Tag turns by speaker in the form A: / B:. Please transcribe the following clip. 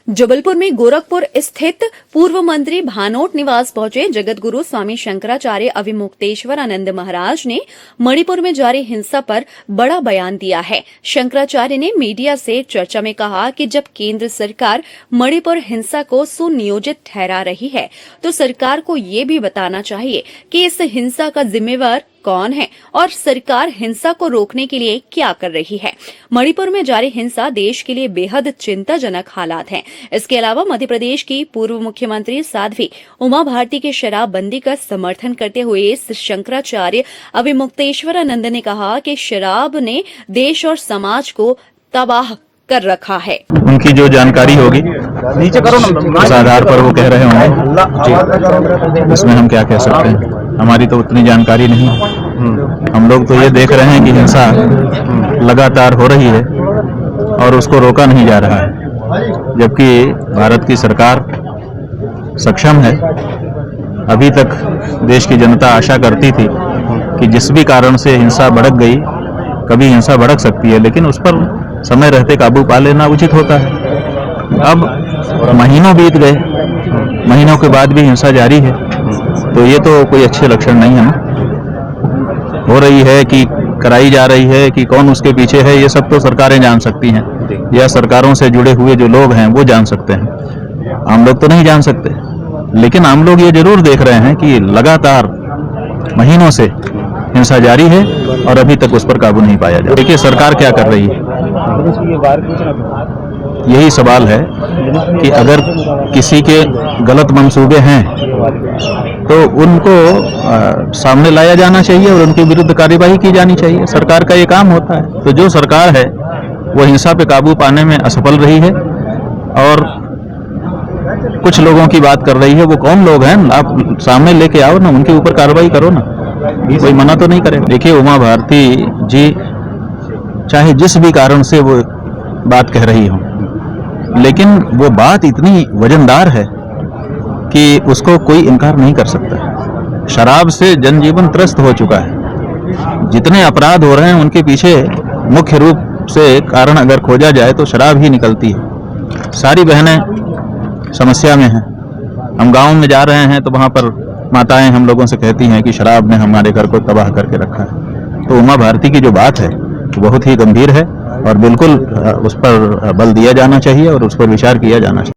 A: जबलपुर में गोरखपुर स्थित पूर्व मंत्री भानोट निवास पहुंचे जगत गुरु स्वामी शंकराचार्य अविमुक्तेश्वरानंद महाराज ने मणिपुर में जारी हिंसा पर बड़ा बयान दिया है। शंकराचार्य ने मीडिया से चर्चा में कहा कि जब केंद्र सरकार मणिपुर हिंसा को सुनियोजित ठहरा रही है तो सरकार को ये भी बताना चाहिए कि इस हिंसा का जिम्मेवार कौन है और सरकार हिंसा को रोकने के लिए क्या कर रही है। मणिपुर में जारी हिंसा देश के लिए बेहद चिंताजनक हालात हैं। इसके अलावा मध्य प्रदेश की पूर्व मुख्यमंत्री साध्वी उमा भारती के शराबबंदी का समर्थन करते हुए शंकराचार्य अविमुक्तेश्वरानंद ने कहा कि शराब ने देश और समाज को तबाह कर रखा है।
B: उनकी जो जानकारी होगी नीचे करो ना, उस आधार पर वो कह रहे होंगे। इसमें हम क्या कह सकते हैं, हमारी तो उतनी जानकारी नहीं। हम लोग तो ये देख रहे हैं कि हिंसा लगातार हो रही है और उसको रोका नहीं जा रहा है, जबकि भारत की सरकार सक्षम है। अभी तक देश की जनता आशा करती थी कि जिस भी कारण से हिंसा भड़क गई, कभी हिंसा भड़क सकती है, लेकिन उस पर समय रहते काबू पा लेना उचित होता है। अब महीनों बीत गए, महीनों के बाद भी हिंसा जारी है, तो ये तो कोई अच्छे लक्षण नहीं है ना। हो रही है कि कराई जा रही है कि कौन उसके पीछे है, ये सब तो सरकारें जान सकती हैं, या सरकारों से जुड़े हुए जो लोग हैं वो जान सकते हैं। आम लोग तो नहीं जान सकते, लेकिन आम लोग ये जरूर देख रहे हैं कि लगातार महीनों से हिंसा जारी है और अभी तक उस पर काबू नहीं पाया जा। देखिए सरकार क्या कर रही है, यही सवाल है कि अगर किसी के गलत मंसूबे हैं तो उनको सामने लाया जाना चाहिए और उनके विरुद्ध कार्यवाही की जानी चाहिए। सरकार का ये काम होता है। तो जो सरकार है वो हिंसा पे काबू पाने में असफल रही है और कुछ लोगों की बात कर रही है। वो कौन लोग हैं, आप सामने लेके आओ ना, उनके ऊपर कार्रवाई करो ना, कोई मना तो नहीं करे। देखिए उमा भारती जी चाहे जिस भी कारण से वो बात कह रही हो, लेकिन वो बात इतनी वजनदार है कि उसको कोई इनकार नहीं कर सकता। शराब से जनजीवन त्रस्त हो चुका है। जितने अपराध हो रहे हैं उनके पीछे मुख्य रूप से कारण अगर खोजा जाए तो शराब ही निकलती है। सारी बहनें समस्या में हैं। हम गांव में जा रहे हैं तो वहां पर माताएं हम लोगों से कहती हैं कि शराब ने हमारे घर को तबाह करके रखा है। तो उमा भारती की जो बात है बहुत ही गंभीर है और बिल्कुल उस पर बल दिया जाना चाहिए और उस पर विचार किया जाना चाहिए।